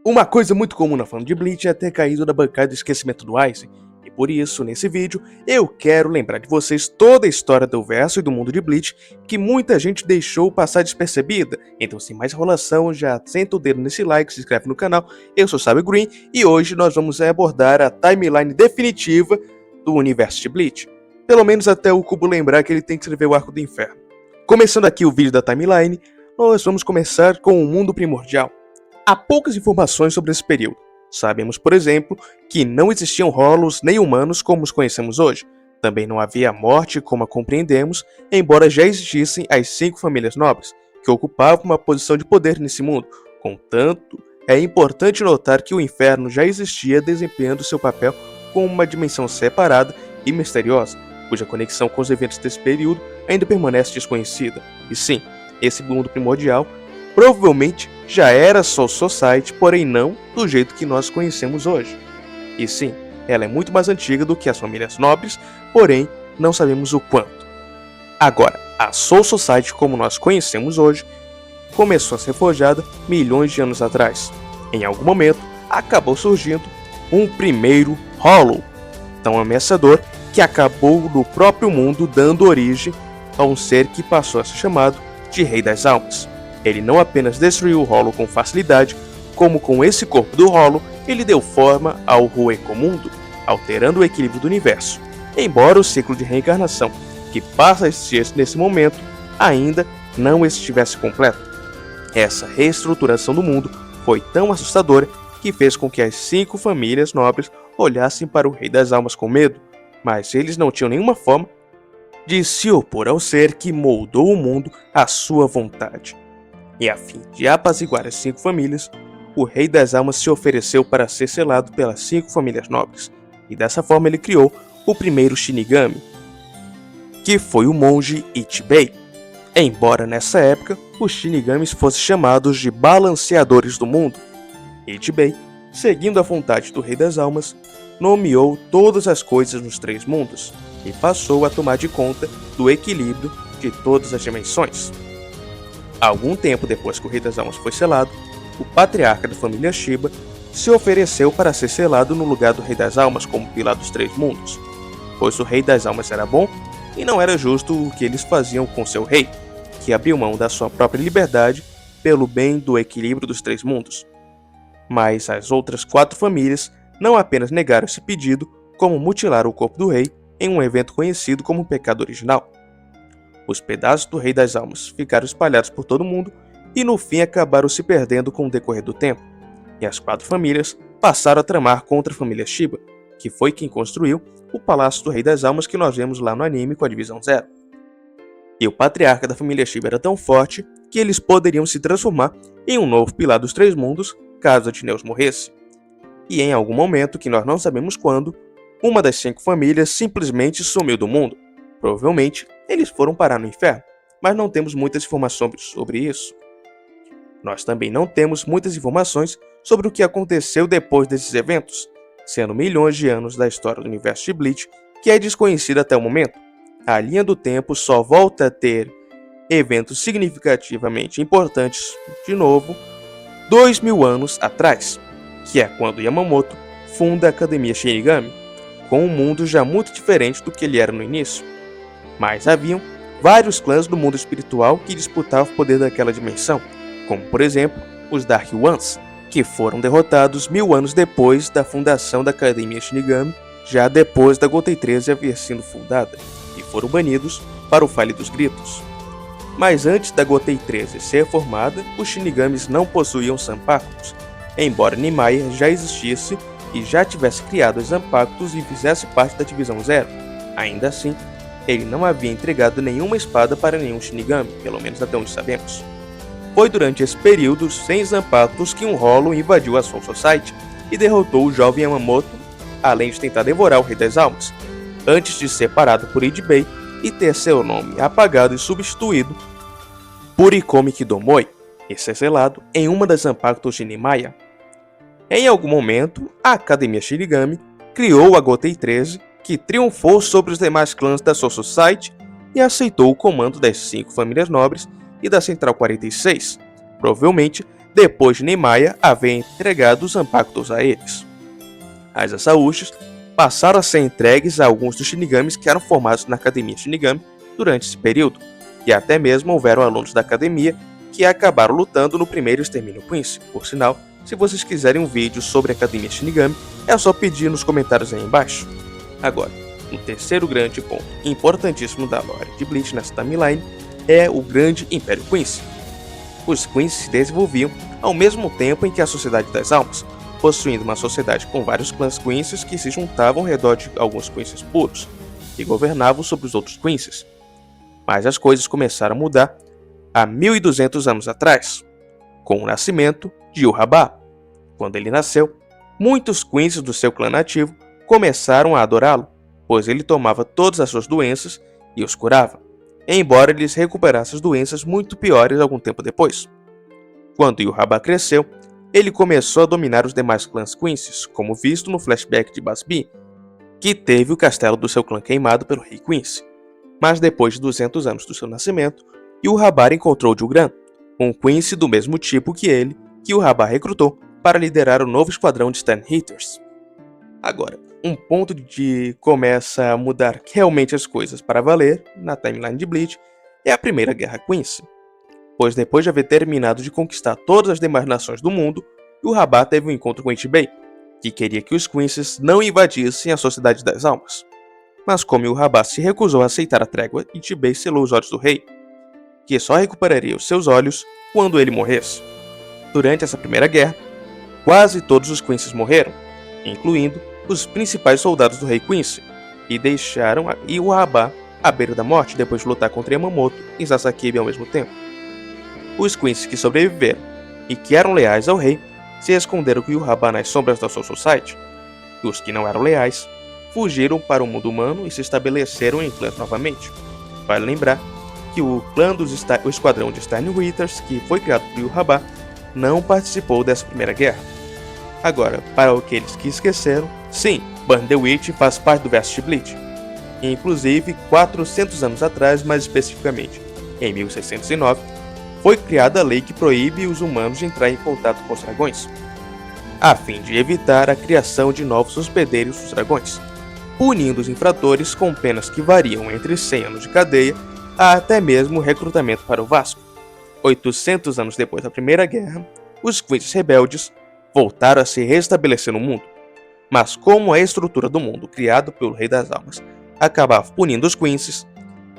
Uma coisa muito comum na fã de Bleach é ter caído da bancada do esquecimento do Aizen, e por isso, nesse vídeo, eu quero lembrar de vocês toda a história do verso e do mundo de Bleach que muita gente deixou passar despercebida. Então, sem mais enrolação, já senta o dedo nesse like, se inscreve no canal. Eu sou o Sábio Green e hoje nós vamos abordar a timeline definitiva do universo de Bleach. Pelo menos até o Kubo lembrar que ele tem que escrever o Arco do Inferno. Começando aqui o vídeo da timeline, nós vamos começar com o mundo primordial. Há poucas informações sobre esse período. Sabemos, por exemplo, que não existiam Hollows nem humanos como os conhecemos hoje. Também não havia morte como a compreendemos, embora já existissem as 5 famílias nobres, que ocupavam uma posição de poder nesse mundo. Contanto, é importante notar que o inferno já existia desempenhando seu papel como uma dimensão separada e misteriosa, cuja conexão com os eventos desse período ainda permanece desconhecida. E sim, esse mundo primordial provavelmente já era Soul Society, porém não do jeito que nós conhecemos hoje. E sim, ela é muito mais antiga do que as famílias nobres, porém não sabemos o quanto. Agora, a Soul Society como nós conhecemos hoje começou a ser forjada milhões de anos atrás. Em algum momento, acabou surgindo um primeiro Hollow, tão ameaçador que acabou no próprio mundo dando origem a um ser que passou a ser chamado de Rei das Almas. Ele não apenas destruiu o Hollow com facilidade, como com esse corpo do Hollow, ele deu forma ao Ruecomundo, alterando o equilíbrio do universo. Embora o ciclo de reencarnação, que passa a existir nesse momento, ainda não estivesse completo. Essa reestruturação do mundo foi tão assustadora que fez com que as 5 famílias nobres olhassem para o Rei das Almas com medo, mas eles não tinham nenhuma forma de se opor ao ser que moldou o mundo à sua vontade. E a fim de apaziguar as 5 famílias, o Rei das Almas se ofereceu para ser selado pelas 5 famílias nobres, e dessa forma ele criou o primeiro Shinigami, que foi o monge Ichibei. Embora nessa época os Shinigamis fossem chamados de balanceadores do mundo, Ichibei, seguindo a vontade do Rei das Almas, nomeou todas as coisas nos 3 mundos, e passou a tomar de conta do equilíbrio de todas as dimensões. Algum tempo depois que o Rei das Almas foi selado, o patriarca da família Shiba se ofereceu para ser selado no lugar do Rei das Almas como pilar dos 3 mundos, pois o Rei das Almas era bom e não era justo o que eles faziam com seu rei, que abriu mão da sua própria liberdade pelo bem do equilíbrio dos 3 mundos. Mas as outras 4 famílias não apenas negaram esse pedido, como mutilaram o corpo do rei em um evento conhecido como o Pecado Original. Os pedaços do Rei das Almas ficaram espalhados por todo o mundo e no fim acabaram se perdendo com o decorrer do tempo, e as 4 famílias passaram a tramar contra a família Shiba, que foi quem construiu o Palácio do Rei das Almas que nós vemos lá no anime com a Divisão Zero. E o patriarca da família Shiba era tão forte que eles poderiam se transformar em um novo pilar dos 3 mundos caso Atineus morresse. E em algum momento, que nós não sabemos quando, uma das 5 famílias simplesmente sumiu do mundo. Provavelmente, eles foram parar no inferno, mas não temos muitas informações sobre isso. Nós também não temos muitas informações sobre o que aconteceu depois desses eventos, sendo milhões de anos da história do universo de Bleach que é desconhecida até o momento. A linha do tempo só volta a ter eventos significativamente importantes de novo 2000 anos atrás, que é quando Yamamoto funda a Academia Shinigami, com um mundo já muito diferente do que ele era no início. Mas haviam vários clãs do mundo espiritual que disputavam o poder daquela dimensão, como por exemplo os Dark Ones, que foram derrotados 1000 anos depois da fundação da Academia Shinigami, já depois da Gotei 13 haver sido fundada, e foram banidos para o Vale dos Gritos. Mas antes da Gotei 13 ser formada, os Shinigamis não possuíam Zanpakutos, embora Nimaiya já existisse e já tivesse criado os Zanpakutos e fizesse parte da Divisão Zero. Ainda assim, ele não havia entregado nenhuma espada para nenhum Shinigami, pelo menos até onde sabemos. Foi durante esse período sem Zanpakutos que um Hollow invadiu a Soul Society e derrotou o jovem Yamamoto, além de tentar devorar o Rei das Almas, antes de ser parado por Ichibei e ter seu nome apagado e substituído por Ikome Kidomoi, e ser selado em uma das Zanpakutos de Nimaiya. Em algum momento, a Academia Shinigami criou a Gotei 13, que triunfou sobre os demais clãs da Soul Society e aceitou o comando das 5 famílias nobres e da Central 46, provavelmente depois de Nemaya haver entregado os Zanpakutos a eles. As Asaushis passaram a ser entregues a alguns dos Shinigamis que eram formados na Academia Shinigami durante esse período, e até mesmo houveram alunos da academia que acabaram lutando no primeiro Extermínio Quincy. Por sinal, se vocês quiserem um vídeo sobre a Academia Shinigami, é só pedir nos comentários aí embaixo. Agora, o terceiro grande ponto importantíssimo da lore de Bleach nessa timeline é o grande Império Quincy. Os Quincy se desenvolviam ao mesmo tempo em que a Sociedade das Almas, possuindo uma sociedade com vários clãs Quincy que se juntavam ao redor de alguns Quincy puros e governavam sobre os outros Quincy. Mas as coisas começaram a mudar há 1200 anos atrás, com o nascimento de Yhwach. Quando ele nasceu, muitos Quincy do seu clã nativo começaram a adorá-lo, pois ele tomava todas as suas doenças e os curava, embora eles recuperassem as doenças muito piores algum tempo depois. Quando Yhwach cresceu, ele começou a dominar os demais clãs Quincy, como visto no flashback de Basbi, que teve o castelo do seu clã queimado pelo rei Quincy. Mas depois de 200 anos do seu nascimento, Yhwach encontrou Julgram, um Quincy do mesmo tipo que ele, que Yhwach recrutou para liderar o novo esquadrão de Stern Hitters. Agora, um ponto de começa a mudar realmente as coisas para valer na timeline de Bleach é a Primeira Guerra Quincy, pois depois de haver terminado de conquistar todas as demais nações do mundo, Yhwach teve um encontro com Ichibei, que queria que os Quincy's não invadissem a Sociedade das Almas. Mas como Yhwach se recusou a aceitar a trégua, Ichibei selou os olhos do rei, que só recuperaria os seus olhos quando ele morresse. Durante essa primeira guerra, quase todos os Quincy's morreram, incluindo os principais soldados do rei Quincy, e deixaram Yhwach à beira da morte depois de lutar contra Yamamoto e Sasakibe ao mesmo tempo. Os Quincy que sobreviveram e que eram leais ao rei se esconderam com Yhwach nas sombras da Soul Society, e os que não eram leais fugiram para o mundo humano e se estabeleceram em clãs novamente. Vale lembrar que o o esquadrão de Stern Hitters, que foi criado por Yhwach, não participou dessa primeira guerra. Agora, para aqueles que esqueceram, sim, Burn the Witch faz parte do verso de Bleach. E, inclusive, 400 anos atrás, mais especificamente, em 1609, foi criada a lei que proíbe os humanos de entrar em contato com os dragões, a fim de evitar a criação de novos hospedeiros dos dragões, punindo os infratores com penas que variam entre 100 anos de cadeia a até mesmo recrutamento para o Vasco. 800 anos depois da Primeira Guerra, os Quincy rebeldes voltaram a se restabelecer no mundo, mas como a estrutura do mundo criado pelo Rei das Almas acabava punindo os Quincy,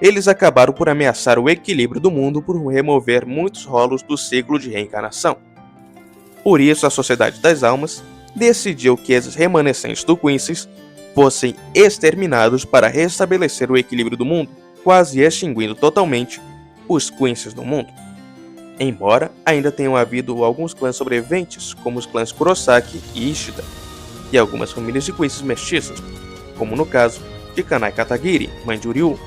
eles acabaram por ameaçar o equilíbrio do mundo por remover muitos rolos do ciclo de reencarnação. Por isso, a Sociedade das Almas decidiu que esses remanescentes do Quincy fossem exterminados para restabelecer o equilíbrio do mundo, quase extinguindo totalmente os Quincy no mundo. Embora ainda tenham havido alguns clãs sobreviventes, como os clãs Kurosaki e Ishida, e algumas famílias de Quincy mestiços, como no caso de Kanai Katagiri, mãe de Uryu,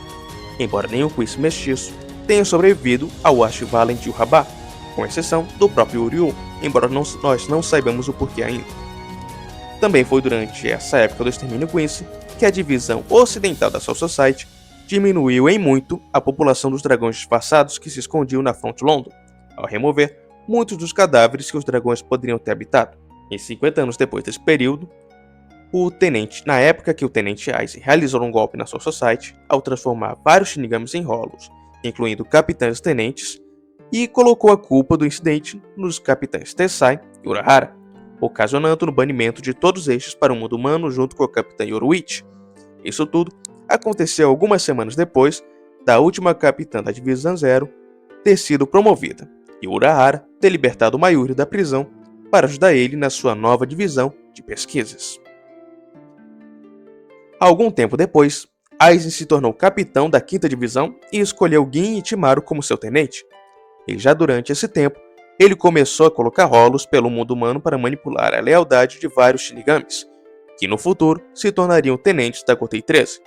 embora nenhum Quincy mestiço tenha sobrevivido ao Ash Valen de Yhwach, com exceção do próprio Uryu, embora nós não saibamos o porquê ainda. Também foi durante essa época do Extermínio Quincy que a divisão ocidental da Soul Society diminuiu em muito a população dos dragões disfarçados que se escondiam na Front London, ao remover muitos dos cadáveres que os dragões poderiam ter habitado. E 50 anos depois desse período, na época que o Tenente Aizen realizou um golpe na Soul Society ao transformar vários Shinigamis em rolos, incluindo capitães e tenentes, e colocou a culpa do incidente nos capitães Tessai e Urahara, ocasionando o banimento de todos estes para o mundo humano junto com o capitão Yoruichi. Isso tudo aconteceu algumas semanas depois da última capitã da Divisão Zero ter sido promovida, e Urahara ter libertado Mayuri da prisão para ajudar ele na sua nova divisão de pesquisas. Algum tempo depois, Aizen se tornou capitão da 5ª Divisão e escolheu Gin Ichimaru como seu tenente. E já durante esse tempo, ele começou a colocar rolos pelo mundo humano para manipular a lealdade de vários Shinigamis, que no futuro se tornariam tenentes da Gotei 13,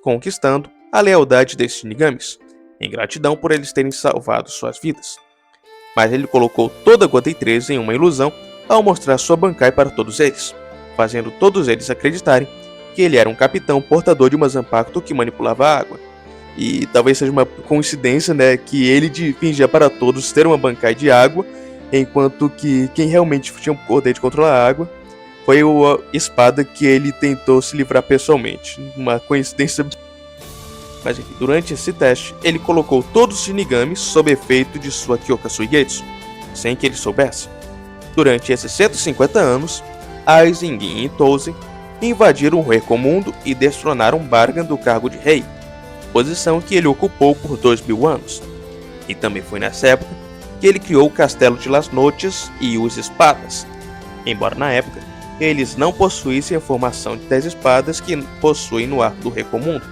conquistando a lealdade desses Shinigamis, em gratidão por eles terem salvado suas vidas. Mas ele colocou toda a Gotei 13 em uma ilusão ao mostrar sua Bankai para todos eles, fazendo todos eles acreditarem que ele era um capitão portador de uma Zanpakuto que manipulava a água. E talvez seja uma coincidência, né, que ele fingia para todos ter uma Bankai de água enquanto que quem realmente tinha o poder de controlar a água foi a espada que ele tentou se livrar pessoalmente. Uma coincidência. Mas enfim, durante esse teste, ele colocou todos os Shinigamis sob efeito de sua Kyoka Suigetsu, sem que ele soubesse. Durante esses 150 anos, Aizen, Gin e Touzen invadiram o Recomundo e destronaram Bargan do cargo de rei, posição que ele ocupou por 2000 anos. E também foi nessa época que ele criou o Castelo de Las Noches e os Espadas, embora na época eles não possuíssem a formação de 10 espadas que possuem no arco do Recomundo,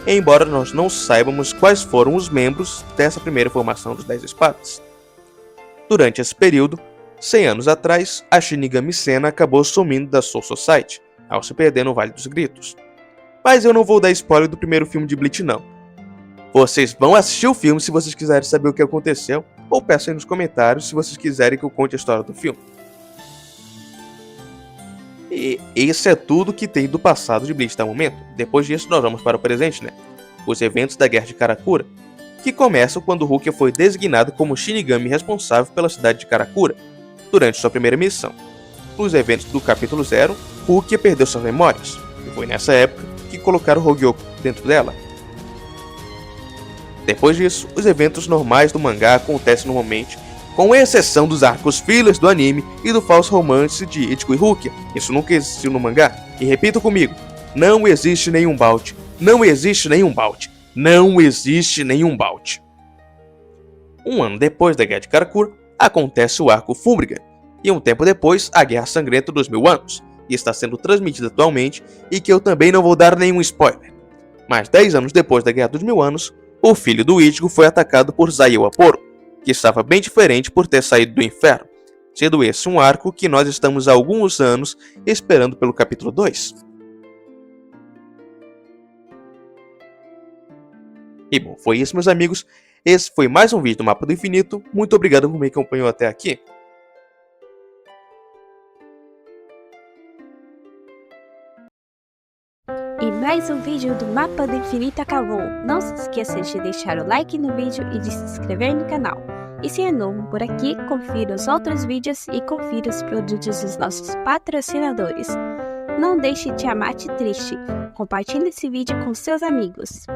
embora nós não saibamos quais foram os membros dessa primeira formação dos 10 espadas. Durante esse período, 100 anos atrás, a Shinigami Senna acabou sumindo da Soul Society, ao se perder no Vale dos Gritos. Mas eu não vou dar spoiler do primeiro filme de Bleach não. Vocês vão assistir o filme se vocês quiserem saber o que aconteceu, ou peçam aí nos comentários se vocês quiserem que eu conte a história do filme. E esse é tudo que tem do passado de Bleach até o momento. Depois disso nós vamos para o presente, né? Os eventos da Guerra de Karakura, que começam quando Rukia foi designado como Shinigami responsável pela cidade de Karakura, durante sua primeira missão. Nos eventos do capítulo 0, Rukia perdeu suas memórias, e foi nessa época que colocaram Hogyoku dentro dela. Depois disso, os eventos normais do mangá acontecem normalmente, com exceção dos arcos fillers do anime e do falso romance de Ichigo e Rukia. Isso nunca existiu no mangá. E repita comigo, não existe nenhum balde, não existe nenhum balde, não existe nenhum balde. Um ano depois da Guerra de Karakura, acontece o arco Fúriga, e um tempo depois, a Guerra Sangrenta dos 1000 anos, que está sendo transmitida atualmente e que eu também não vou dar nenhum spoiler. Mas 10 anos depois da Guerra dos 1000 anos, o filho do Ichigo foi atacado por Zaiyo Aporo, que estava bem diferente por ter saído do inferno, sendo esse um arco que nós estamos há alguns anos esperando pelo capítulo 2. E bom, foi isso, meus amigos. Esse foi mais um vídeo do Mapa do Infinito. Muito obrigado por me acompanhar até aqui. E mais um vídeo do Mapa do Infinito acabou. Não se esqueça de deixar o like no vídeo e de se inscrever no canal. E se é novo por aqui, confira os outros vídeos e confira os produtos dos nossos patrocinadores. Não deixe Tiamat triste. Compartilhe esse vídeo com seus amigos.